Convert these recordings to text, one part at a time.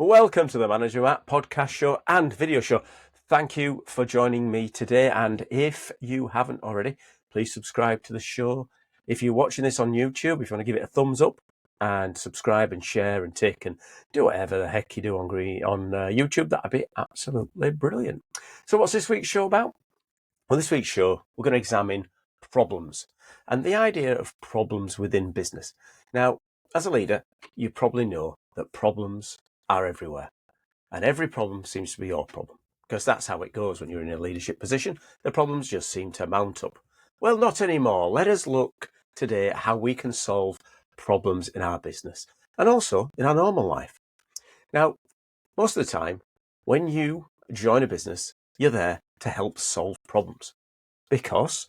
Welcome to the Manager Matt podcast show and video show. Thank you for joining me today. And if you haven't already, please subscribe to the show. If you're watching this on YouTube, if you want to give it a thumbs up and subscribe and share and tick and do whatever the heck you do on YouTube, that'd be absolutely brilliant. So what's this week's show about? Well, this week's show, we're going to examine problems and the idea of problems within business. Now, as a leader, you probably know that problems are everywhere, and every problem seems to be your problem, because that's how it goes when you're in a leadership position. The problems just seem to mount up. Well, not anymore. Let us look today at how we can solve problems in our business and also in our normal life. Now, most of the time, when you join a business, you're there to help solve problems, because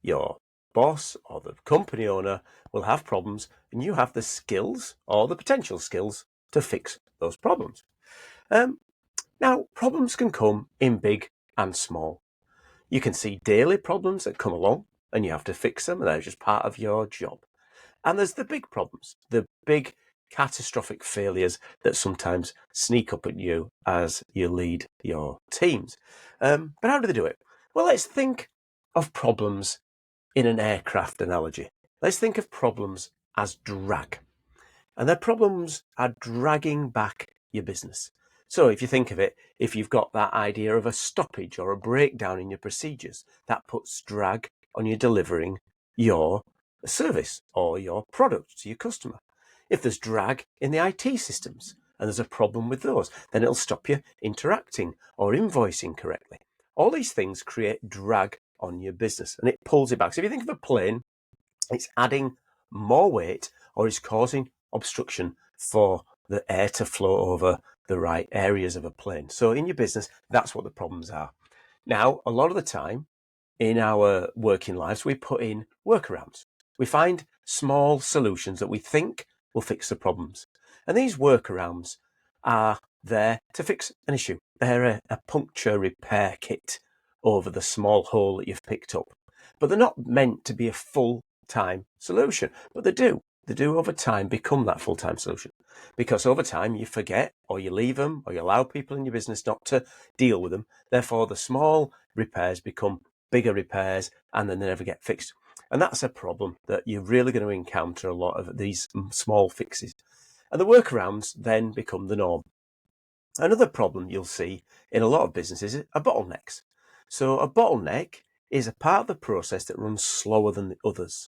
your boss or the company owner will have problems and you have the skills or the potential skills to fix those problems. Now, problems can come in big and small. You can see daily problems that come along and you have to fix them, and they're just part of your job. And there's the big problems, the big catastrophic failures that sometimes sneak up at you as you lead your teams. But how do they do it? Well, let's think of problems in an aircraft analogy. Let's think of problems as drag. And their problems are dragging back your business. So if you think of it, if you've got that idea of a stoppage or a breakdown in your procedures, that puts drag on you delivering your service or your product to your customer. If there's drag in the IT systems and there's a problem with those, then it'll stop you interacting or invoicing correctly. All these things create drag on your business and it pulls it back. So if you think of a plane, it's adding more weight or it's causing obstruction for the air to flow over the right areas of a plane. So in your business, that's what the problems are. Now, a lot of the time in our working lives, we put in workarounds. We find small solutions that we think will fix the problems. And these workarounds are there to fix an issue. They're a puncture repair kit over the small hole that you've picked up. But they're not meant to be a full-time solution, but they do over time become that full-time solution, because over time you forget or you leave them or you allow people in your business not to deal with them. Therefore, the small repairs become bigger repairs and then they never get fixed. And that's a problem that you're really going to encounter a lot of these small fixes. And the workarounds then become the norm. Another problem you'll see in a lot of businesses are bottlenecks. So a bottleneck is a part of the process that runs slower than the others.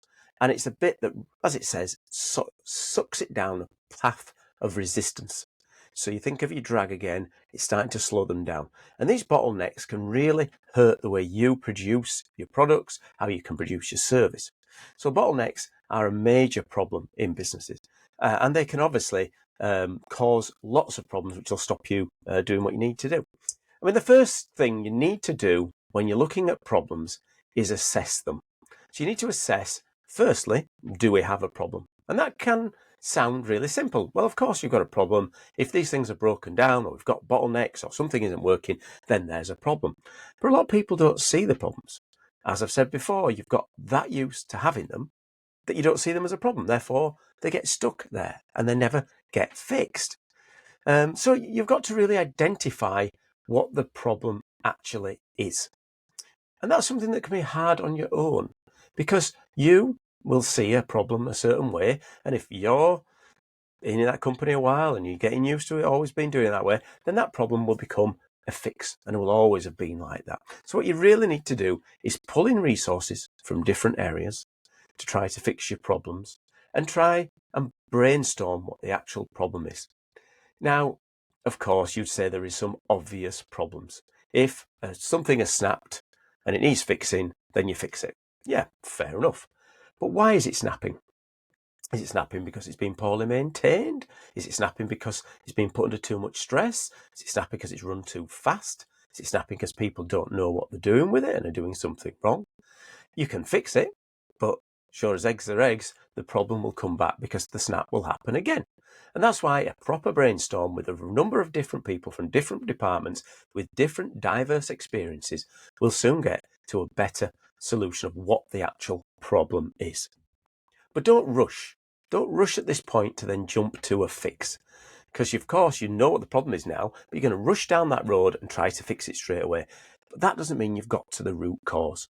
And it's a bit that, as it says, sucks it down a path of resistance. So you think of your drag again, it's starting to slow them down. And these bottlenecks can really hurt the way you produce your products, how you can produce your service. So bottlenecks are a major problem in businesses. And they can obviously cause lots of problems, which will stop you doing what you need to do. I mean, the first thing you need to do when you're looking at problems is assess them. So you need to assess, firstly, do we have a problem? And that can sound really simple. Well, of course you've got a problem. If these things are broken down or we've got bottlenecks or something isn't working, then there's a problem. But a lot of people don't see the problems. As I've said before, you've got that used to having them that you don't see them as a problem. Therefore, they get stuck there and they never get fixed. So you've got to really identify what the problem actually is. And that's something that can be hard on your own, because you will see a problem a certain way. And if you're in that company a while and you're getting used to it, always been doing it that way, then that problem will become a fix and it will always have been like that. So what you really need to do is pull in resources from different areas to try to fix your problems and try and brainstorm what the actual problem is. Now, of course, you'd say there is some obvious problems. If something has snapped and it needs fixing, then you fix it. Yeah, fair enough. But why is it snapping? Is it snapping because it's been poorly maintained? Is it snapping because it's been put under too much stress? Is it snapping because it's run too fast? Is it snapping because people don't know what they're doing with it and are doing something wrong? You can fix it, but sure as eggs are eggs, the problem will come back because the snap will happen again. And that's why a proper brainstorm with a number of different people from different departments with different diverse experiences will soon get to a better solution of what the actual problem is. But don't rush. Don't rush at this point to then jump to a fix, because of course you know what the problem is now, but you're going to rush down that road and try to fix it straight away. But that doesn't mean you've got to the root cause.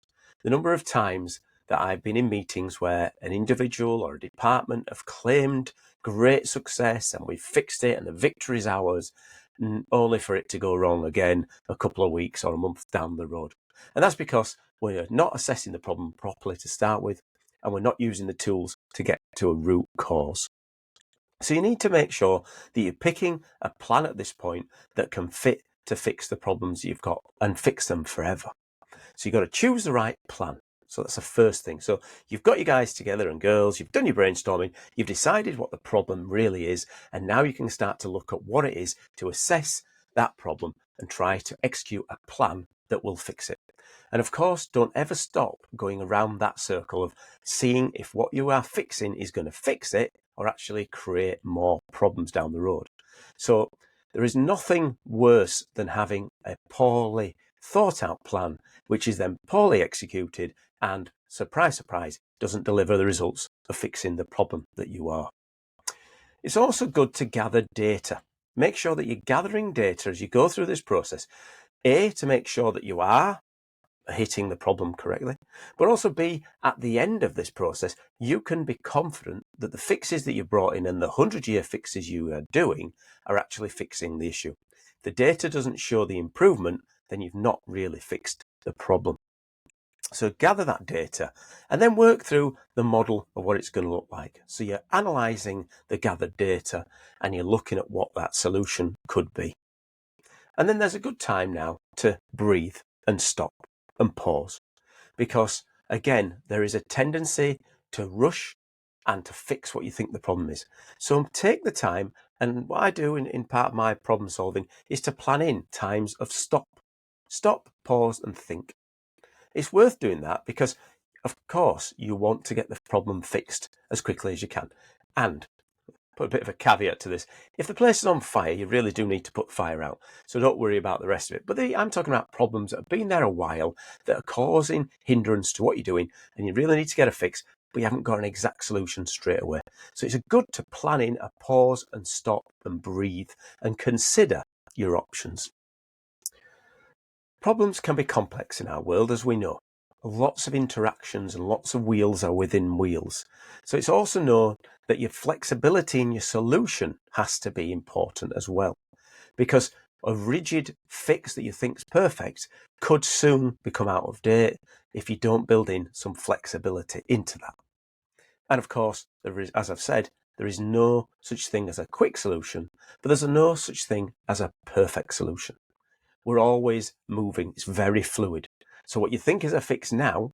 The number of times that I've been in meetings where an individual or a department have claimed great success and we've fixed it and the victory is ours, only for it to go wrong again a couple of weeks or a month down the road. And that's because we're not assessing the problem properly to start with, and we're not using the tools to get to a root cause. So you need to make sure that you're picking a plan at this point that can fit to fix the problems you've got and fix them forever. So you've got to choose the right plan. So that's the first thing. So you've got your guys together and girls, you've done your brainstorming, you've decided what the problem really is, and now you can start to look at what it is to assess that problem and try to execute a plan that will fix it. And of course, don't ever stop going around that circle of seeing if what you are fixing is going to fix it or actually create more problems down the road. So there is nothing worse than having a poorly thought out plan, which is then poorly executed and, surprise, surprise, doesn't deliver the results of fixing the problem that you are. It's also good to gather data. Make sure that you're gathering data as you go through this process. A, to make sure that you are hitting the problem correctly, but also B, at the end of this process, you can be confident that the fixes that you brought in and the 100-year fixes you are doing are actually fixing the issue. If the data doesn't show the improvement, then you've not really fixed the problem. So gather that data and then work through the model of what it's going to look like. So you're analysing the gathered data and you're looking at what that solution could be. And then there's a good time now to breathe and stop and pause, because again, there is a tendency to rush and to fix what you think the problem is. So take the time, and what I do in part of my problem solving is to plan in times of stop, pause and think. It's worth doing that because of course you want to get the problem fixed as quickly as you can. And put a bit of a caveat to this. If the place is on fire, you really do need to put the fire out. So don't worry about the rest of it. But I'm talking about problems that have been there a while that are causing hindrance to what you're doing, and you really need to get a fix, but you haven't got an exact solution straight away. So it's good to plan in a pause and stop and breathe and consider your options. Problems can be complex in our world, as we know. Lots of interactions and lots of wheels are within wheels. So it's also known that your flexibility in your solution has to be important as well, because a rigid fix that you think is perfect could soon become out of date if you don't build in some flexibility into that. And of course, there is, as I've said, there is no such thing as a quick solution, but there's no such thing as a perfect solution. We're always moving. It's very fluid. So what you think is a fix now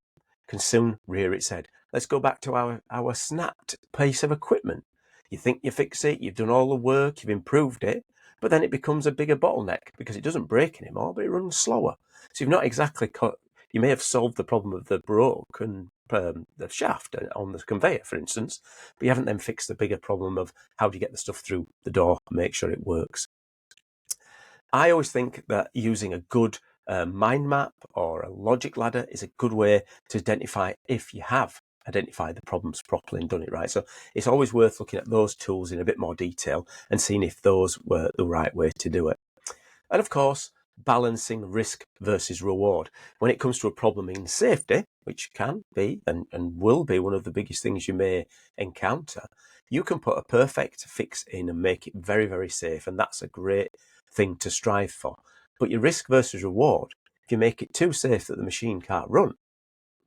can soon rear its head. Let's go back to our snapped piece of equipment. You think you fix it, you've done all the work, you've improved it, but then it becomes a bigger bottleneck because it doesn't break anymore, but it runs slower. So you've not exactly you may have solved the problem of the broken the shaft on the conveyor, for instance, but you haven't then fixed the bigger problem of how do you get the stuff through the door and make sure it works. I always think that using a good mind map or a logic ladder is a good way to identify if you have identified the problems properly and done it right. So it's always worth looking at those tools in a bit more detail and seeing if those were the right way to do it. And of course, balancing risk versus reward. When it comes to a problem in safety, which can be and will be one of the biggest things you may encounter, you can put a perfect fix in and make it very, very safe. And that's a great thing to strive for. But your risk versus reward, if you make it too safe that the machine can't run,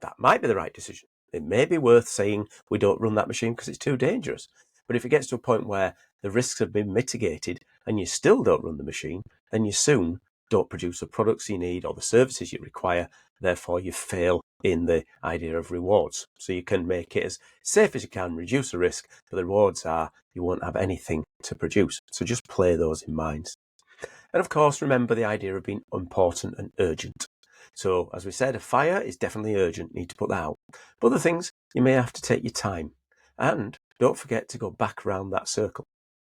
that might be the right decision. It may be worth saying we don't run that machine because it's too dangerous. But if it gets to a point where the risks have been mitigated and you still don't run the machine, then you soon don't produce the products you need or the services you require. Therefore, you fail in the idea of rewards. So you can make it as safe as you can, reduce the risk, but the rewards are you won't have anything to produce. So just play those in mind. And of course, remember the idea of being important and urgent. So as we said, a fire is definitely urgent, need to put that out. But other things, you may have to take your time. And don't forget to go back around that circle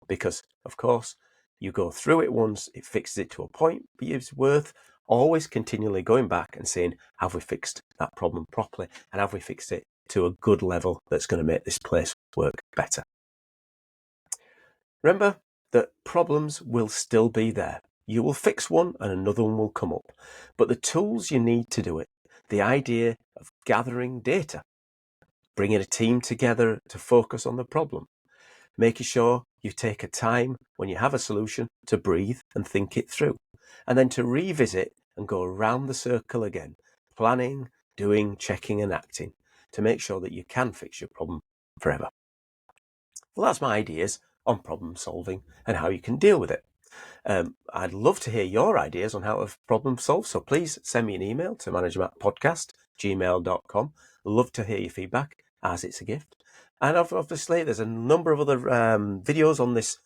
because, of course, you go through it once, it fixes it to a point, but it's worth always continually going back and saying, have we fixed that problem properly? And have we fixed it to a good level that's going to make this place work better? Remember, that problems will still be there. You will fix one and another one will come up. But the tools you need to do it, the idea of gathering data, bringing a team together to focus on the problem, making sure you take a time when you have a solution to breathe and think it through, and then to revisit and go around the circle again, planning, doing, checking and acting to make sure that you can fix your problem forever. Well, that's my ideas on problem solving and how you can deal with it. I'd love to hear your ideas on how to problem solve. So please send me an email to managermattpodcast@gmail.com. Love to hear your feedback, as it's a gift. And obviously, there's a number of other videos on this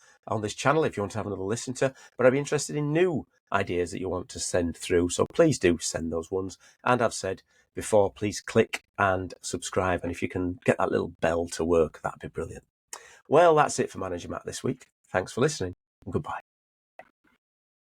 channel if you want to have another listen to. But I'd be interested in new ideas that you want to send through. So please do send those ones. And I've said before, please click and subscribe. And if you can get that little bell to work, that'd be brilliant. Well, that's it for Manager Matt this week. Thanks for listening and goodbye.